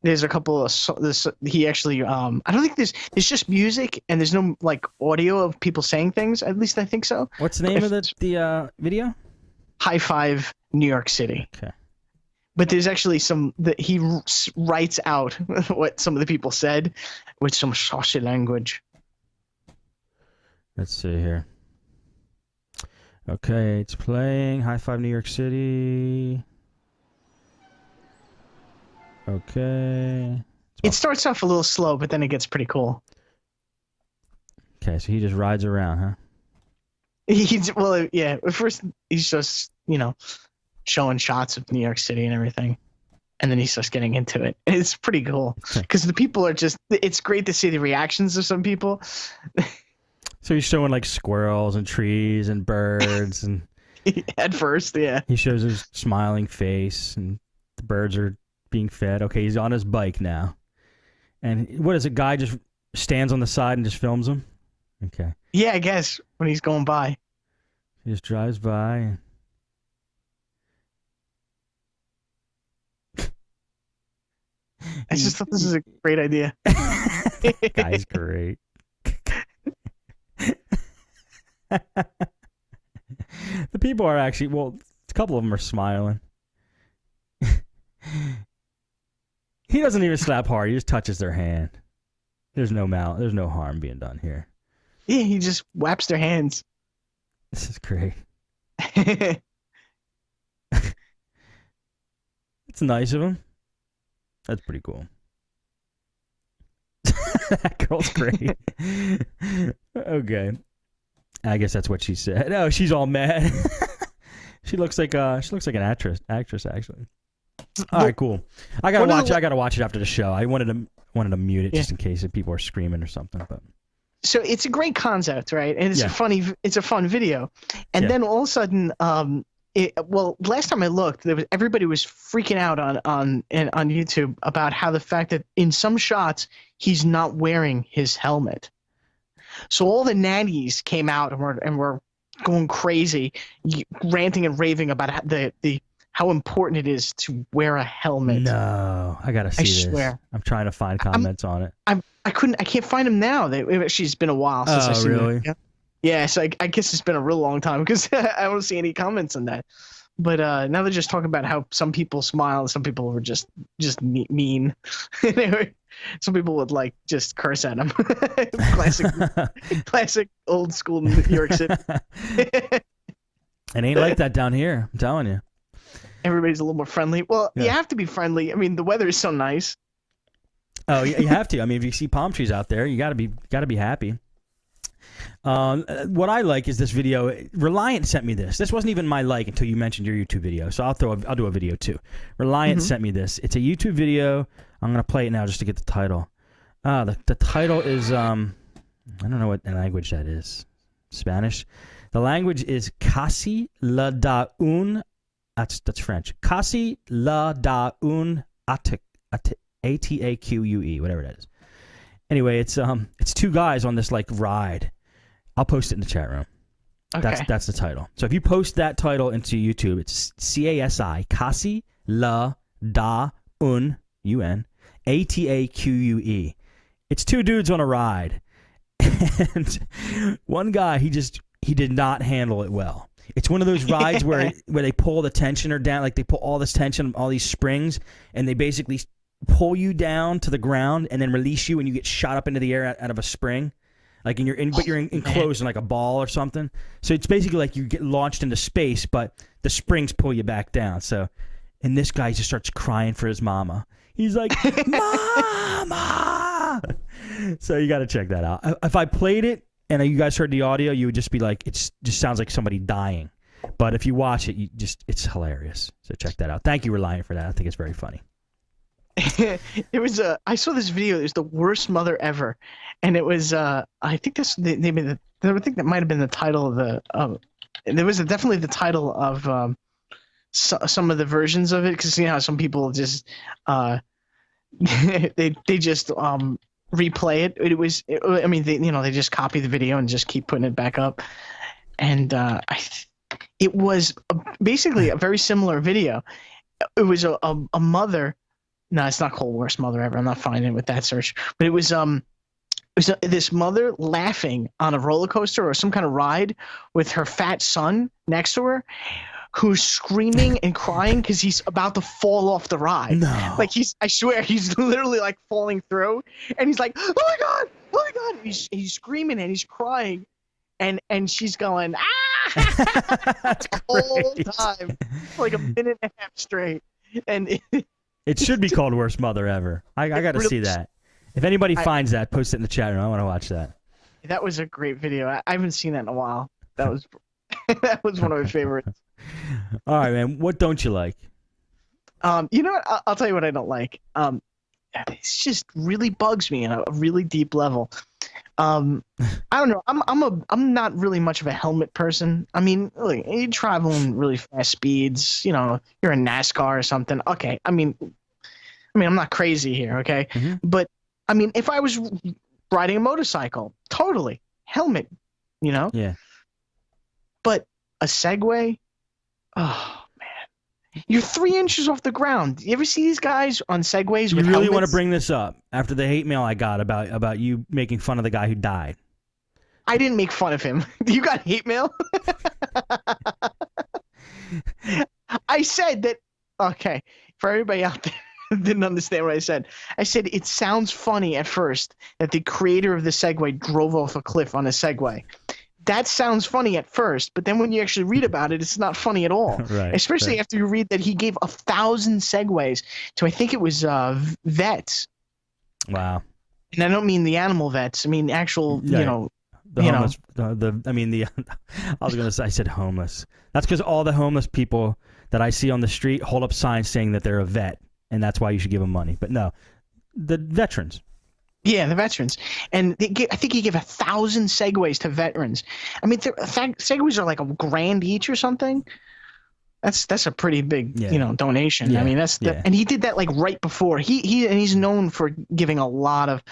There's a couple of he actually I don't think there's just music and there's no like audio of people saying things. At least I think so. What's the name of the video? High Five New York City. Okay. But there's actually he writes out what some of the people said with some saucy language. Let's see here. Okay, it's playing. High Five New York City. Okay. It starts off a little slow, but then it gets pretty cool. Okay, so he just rides around, huh? At first he's just, showing shots of New York City and everything. And then he starts getting into it. It's pretty cool. Because the people are it's great to see the reactions of some people. So he's showing like squirrels and trees and birds and at first, yeah. He shows his smiling face and the birds are being fed. Okay, he's on his bike now. And what is it? Guy just stands on the side and just films him? Okay. Yeah, I guess when he's going by. He just drives by. I just thought this is a great idea. That guy's great. The people are actually, A couple of them are smiling. He doesn't even slap hard. He just touches their hand. There's no harm being done here. Yeah, he just whaps their hands. This is great. It's nice of him. That's pretty cool. That girl's great. Okay. I guess that's what she said. No, she's all mad. She looks like an actress actually. All right, cool. I gotta watch it after the show. I wanted to mute it just in case if people are screaming or something. But so it's a great concept, right? And it's a fun video. And then all of a sudden, last time I looked, everybody was freaking out on YouTube about how the fact that in some shots he's not wearing his helmet. So all the nannies came out and were going crazy, ranting and raving about how important it is to wear a helmet. No, I gotta see this. I swear. I'm trying to find comments on it. I can't find them now. She's been a while since I've seen really? Them. Yeah, so I guess it's been a real long time because I don't see any comments on that. But now they're just talking about how some people smile and some people were just mean. Some people would just curse at him. classic old school New York City. It ain't like that down here. I'm telling you. Everybody's a little more friendly. Well, you have to be friendly. I mean, the weather is so nice. Oh, you have to. I mean, if you see palm trees out there, you gotta be happy. What I like is this video. Reliant sent me this. This wasn't even my like until you mentioned your YouTube video. So I'll do a video too. Reliant sent me this. It's a YouTube video. I'm gonna play it now just to get the title. The title is I don't know what language that is. Spanish. The language is Casi la da un. That's French. Casi la da un ATAQUE, whatever that is. Anyway, it's two guys on this ride. I'll post it in the chat room. Okay. That's the title. So if you post that title into YouTube, it's Casi la da un ATAQUE. It's two dudes on a ride, and one guy he did not handle it well. It's one of those rides where they pull the tensioner down, they pull all this tension, all these springs, and they basically pull you down to the ground and then release you, and you get shot up into the air out of a spring, but you're enclosed in a ball or something. So it's basically you get launched into space, but the springs pull you back down. So, and this guy just starts crying for his mama. He's like, "Mama!" So you got to check that out. If I played it and you guys heard the audio, you would just be like, it just sounds like somebody dying. But if you watch it, it's hilarious. So check that out. Thank you, Reliant, for that. I think it's very funny. It was I saw this video. It was the worst mother ever, and it was I think I think that might have been the title of the there was definitely the title of some of the versions of it, because you know how some people just they just replay it. I mean they just copy the video and just keep putting it back up, and it was basically a very similar video. It was a mother. No, it's not called Worst Mother Ever. I'm not finding it with that search. But it was this mother laughing on a roller coaster or some kind of ride with her fat son next to her, who's screaming and crying because he's about to fall off the ride. No. I swear, he's literally falling through, and he's like, "Oh my god, oh my god!" He's screaming and he's crying, and she's going the whole time, a minute and a half straight, and. It should be called Worst Mother Ever. I got to see that. If anybody finds that, post it in the chat room. I want to watch that. That was a great video. I haven't seen that in a while. That was one of my favorites. All right, man. What don't you like? You know what? I'll tell you what I don't like. It just really bugs me on a really deep level. I don't know. I'm not really much of a helmet person. I mean, look, you traveling really fast speeds. You know, you're in NASCAR or something. Okay. I mean, I'm not crazy here. Okay. Mm-hmm. But I mean, if I was riding a motorcycle, totally helmet. You know. Yeah. But a Segway, oh man, you're 3 inches off the ground. You ever see these guys on Segways with You really helmets? want to bring this up after the hate mail I got about you making fun of the guy who died? I didn't make fun of him. You got hate mail? said that. Okay, for everybody out there who didn't understand what I said it sounds funny at first that the creator of the Segway drove off a cliff on a Segway. That sounds funny at first, but then when you actually read about it, it's not funny at all. Right. Especially after you read that he gave 1,000 Segways to, I think it was vets. Wow. And I don't mean the animal vets. I mean actual, Yeah. you know. The homeless, I was going to say, I said homeless. That's because all the homeless people that I see on the street hold up signs saying that they're a vet, and that's why you should give them money. But no, the veterans. Yeah, the veterans. And I think he gave 1,000 Segways to veterans. I mean, Segways are like $1,000 each or something. That's a pretty big, donation. Yeah. I mean, and he did that like right before he's known for giving a lot of,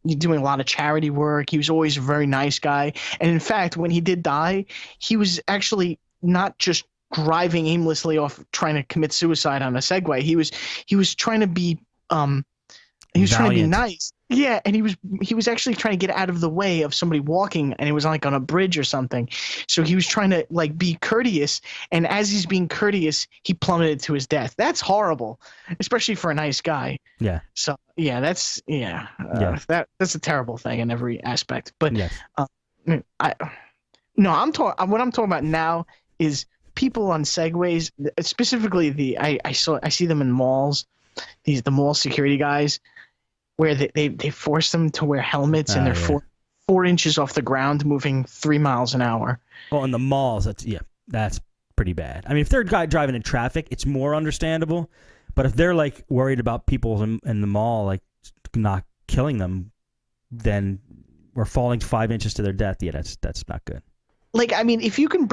doing a lot of charity work. He was always a very nice guy. And in fact, when he did die, he was actually not just driving aimlessly off trying to commit suicide on a Segway. He was trying to be, trying to be nice. Yeah, and he was actually trying to get out of the way of somebody walking, and it was like on a bridge or something. So he was trying to like be courteous, and as he's being courteous, he plummeted to his death. That's horrible, especially for a nice guy. Yeah. So yeah, that's a terrible thing in every aspect. But Yes. what I'm talking about now is people on Segways, specifically I see them in malls, the mall security guys, where they force them to wear helmets and they're 4 inches off the ground moving 3 miles an hour. Well, in the malls, that's pretty bad. I mean, if they're a guy driving in traffic, it's more understandable. But if they're like worried about people in the mall like not killing them, then we're falling 5 inches to their death. Yeah, that's not good. Like, I mean, if you can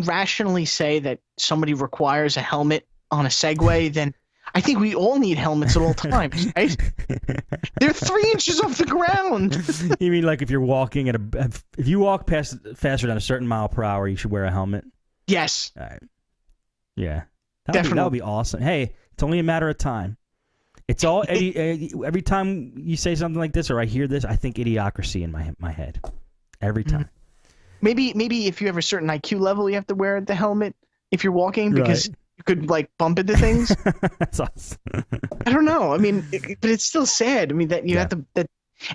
rationally say that somebody requires a helmet on a Segway, then I think we all need helmets at all times, right? They're 3 inches off the ground. You mean like if you're walking if you walk faster than a certain mile per hour, you should wear a helmet? Yes. All right. Yeah. Definitely. That would be awesome. Hey, it's only a matter of time. It's all every time you say something like this or I hear this, I think Idiocracy in my head. Every time. Maybe if you have a certain IQ level, you have to wear the helmet if you're walking because you could like bump into things. That's awesome. I don't know. I mean, but it's still sad. I mean that you have to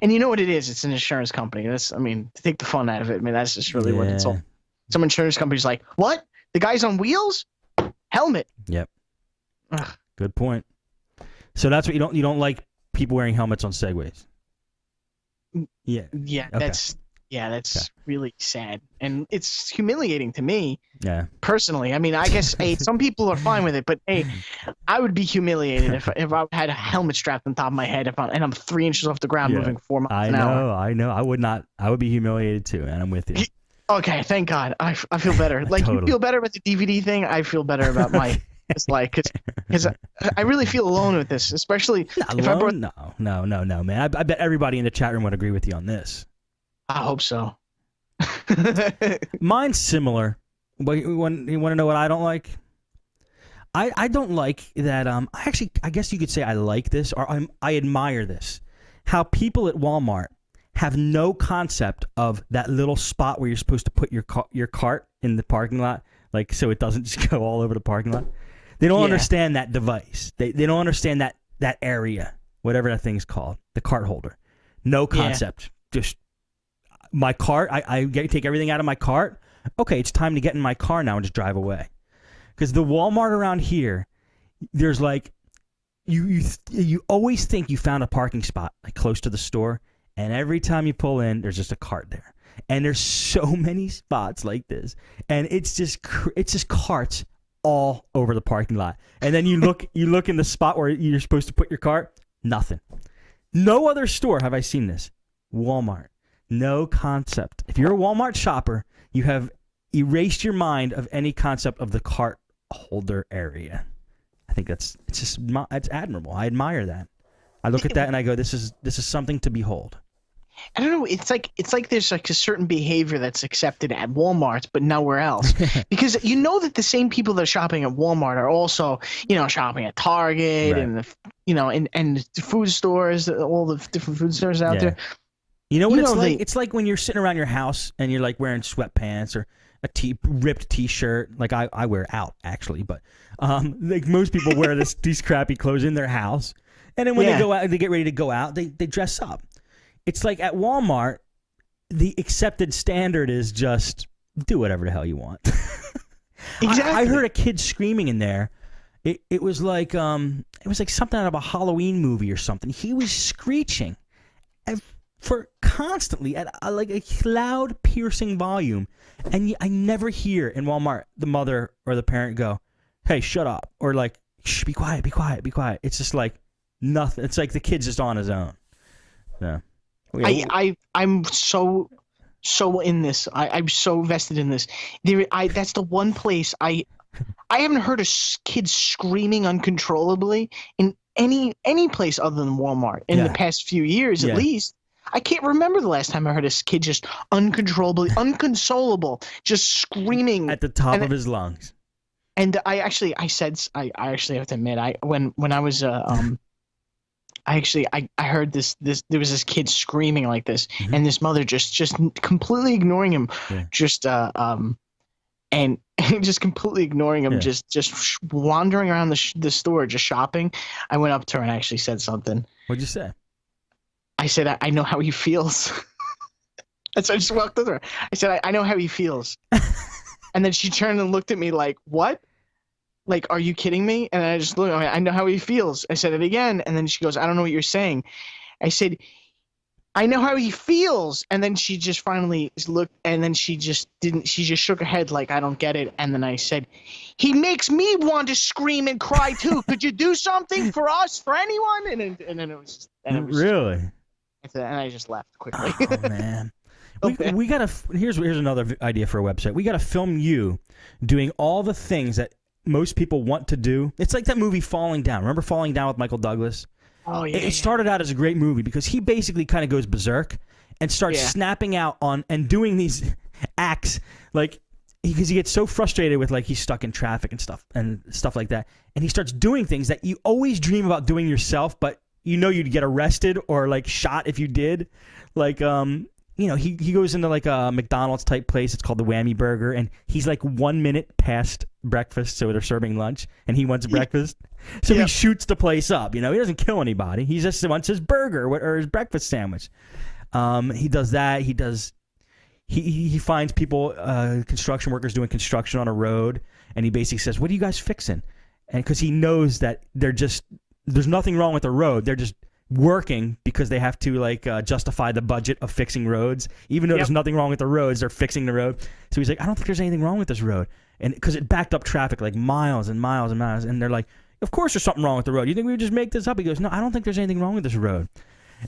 and you know what it is? It's an insurance company. To take the fun out of it. I mean, that's just really what it's all. Some insurance company's like, what? The guy's on wheels? Helmet. Yep. Ugh. Good point. So that's what you don't like people wearing helmets on Segways. Yeah. Yeah. Okay. That's really sad, and it's humiliating to me. Yeah. Personally, I mean, I guess some people are fine with it, but I would be humiliated if I had a helmet strapped on top of my head and I'm 3 inches off the ground moving 4 miles an hour. I know. I would not. I would be humiliated too, and I'm with you. Okay, thank God. I feel better. Like Totally. You feel better about the DVD thing. I feel better about my dislike because I really feel alone with this, especially if I brought. No, man. I bet everybody in the chat room would agree with you on this. I hope so. Mine's similar. But you want to know what I don't like? I don't like that. I guess you could say I like this or I admire this. How people at Walmart have no concept of that little spot where you're supposed to put your cart in the parking lot, like so it doesn't just go all over the parking lot. They don't understand that device. They don't understand that area, whatever that thing's called, the cart holder. No concept. Just my cart. I take everything out of my cart. Okay, it's time to get in my car now and just drive away. Because the Walmart around here, there's like you always think you found a parking spot like close to the store. And every time you pull in, there's just a cart there. And there's so many spots like this. And it's just carts all over the parking lot. And then you look in the spot where you're supposed to put your cart, nothing. No other store have I seen this. Walmart. No concept. If you're a Walmart shopper, you have erased your mind of any concept of the cart holder area. I think it's admirable. I admire that. I look at that and I go, this is something to behold. I don't know. It's like there's like a certain behavior that's accepted at Walmart, but nowhere else. Because you know that the same people that are shopping at Walmart are also, shopping at Target and and the food stores, all the different food stores out there. You know what it's like? It's like when you're sitting around your house and you're like wearing sweatpants ripped T-shirt. Like I wear out actually, but like most people wear these crappy clothes in their house, and then when they go out, they get ready to go out, they dress up. It's like at Walmart, the accepted standard is just do whatever the hell you want. Exactly. I heard a kid screaming in there. It was like something out of a Halloween movie or something. He was screeching for constantly at like a loud, piercing volume, and I never hear in Walmart the mother or the parent go, "Hey, shut up," or like, "Shh, be quiet, be quiet, be quiet." It's just like nothing. It's like the kid's just on his own. Yeah. I'm so in this. I'm so vested in this. That's the one place I haven't heard a kid screaming uncontrollably in any place other than Walmart in the past few years, at least. I can't remember the last time I heard a kid just uncontrollably, unconsolable, just screaming at the top of his lungs. And I actually have to admit, when I was I heard this there was this kid screaming like this, and this mother just completely ignoring him, and just completely ignoring him, just wandering around the store, just shopping. I went up to her and I actually said something. What'd you say? I said, I know how he feels. And so I just walked up to her. I said, I know how he feels. And then she turned and looked at me like, what? Like, are you kidding me? And I just looked, I know how he feels. I said it again. And then she goes, I don't know what you're saying. I said, I know how he feels. And then she just finally looked, and then she just shook her head like, I don't get it. And then I said, he makes me want to scream and cry too. Could you do something for us, for anyone? And then it was really? And I just left quickly. Oh, man. We gotta, here's another idea for a website. We gotta film you doing all the things that most people want to do. It's like that movie Falling Down. Remember Falling Down with Michael Douglas? Oh, yeah. It started out as a great movie because he basically kind of goes berserk and starts snapping out on and doing these acts like because he gets so frustrated with like he's stuck in traffic and stuff like that, and he starts doing things that you always dream about doing yourself, but you know you'd get arrested or like shot if you did. Like he goes into like a McDonald's type place. It's called the Whammy Burger, and he's like 1 minute past breakfast, so they're serving lunch, and he wants breakfast. So he shoots the place up. He doesn't kill anybody. He just wants his burger or his breakfast sandwich. He does that. He finds people, construction workers doing construction on a road, and he basically says, "What are you guys fixing?" And because he knows that there's nothing wrong with the road. They're just working because they have to like justify the budget of fixing roads, even though there's nothing wrong with the roads. They're fixing the road. So he's like, I don't think there's anything wrong with this road, and because it backed up traffic like miles and miles and miles, and they're like, of course there's something wrong with the road. You think we would just make this up? He goes, no, I don't think there's anything wrong with this road.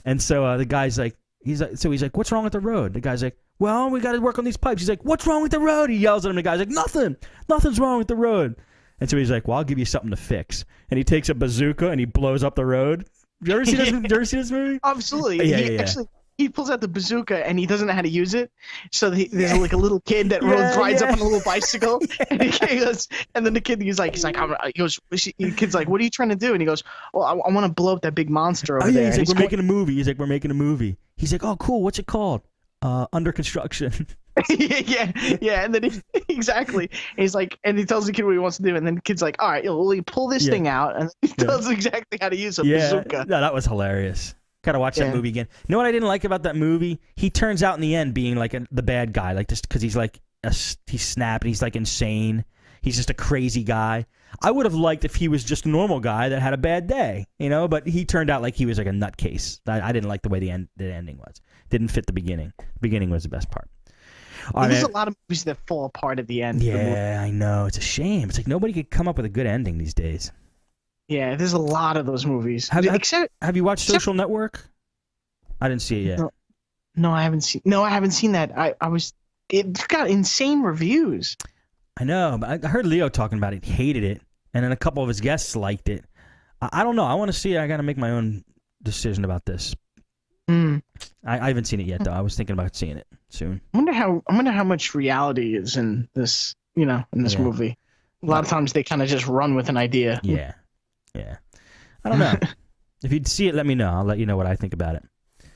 And so the guy's like, he's like, what's wrong with the road? The guy's like, well, we got to work on these pipes. He's like, what's wrong with the road? He yells at him. The guy's like, nothing's wrong with the road. And so he's like, well, I'll give you something to fix. And he takes a bazooka and he blows up the road. You ever see this movie? Absolutely. He pulls out the bazooka and he doesn't know how to use it. So there's like a little kid that rides up on a little bicycle, and he goes, and then the kid the kid's like, what are you trying to do? And he goes, well, I want to blow up that big monster over there. He's like, we're making a movie. He's like, we're making a movie. He's like, oh, cool. What's it called? Under construction. yeah, and then exactly. He's like, and he tells the kid what he wants to do, and then the kid's like, all right, well, you pull this thing out, and he tells exactly how to use a bazooka. No, that was hilarious. Gotta watch that movie again. You know what I didn't like about that movie? He turns out in the end being like the bad guy, like just because he's like he's snapped, he's like insane. He's just a crazy guy. I would have liked if he was just a normal guy that had a bad day, but he turned out like he was like a nutcase. I didn't like the way the ending was. Didn't fit the beginning. The beginning was the best part. There's a lot of movies that fall apart at the end. Yeah, I know. It's a shame. It's like nobody could come up with a good ending these days. Yeah, there's a lot of those movies. Have you watched Social Network? I didn't see it yet. No, I haven't seen that. It got insane reviews. I know, but I heard Leo talking about it. He hated it, and then a couple of his guests liked it. I don't know. I want to see it. I got to make my own decision about this. I haven't seen it yet, though. I was thinking about seeing it soon. I wonder how much reality is in this, in this movie. A lot of times they kind of just run with an idea. Yeah. I don't know. If you'd see it, let me know. I'll let you know what I think about it.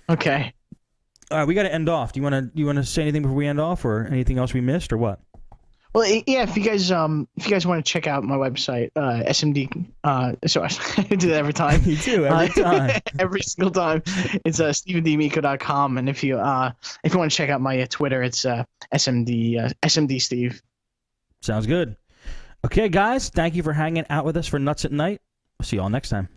Okay. All right, we got to end off. Do you want to say anything before we end off, or anything else we missed, or what? Well, yeah. If you guys want to check out my website, SMD. Sorry, I do that every time. You do every time. Every single time. It's StephenDMiko.com, and if you want to check out my Twitter, it's SMD Steve. Sounds good. Okay, guys, thank you for hanging out with us for Nutz at Night. We'll see you all next time.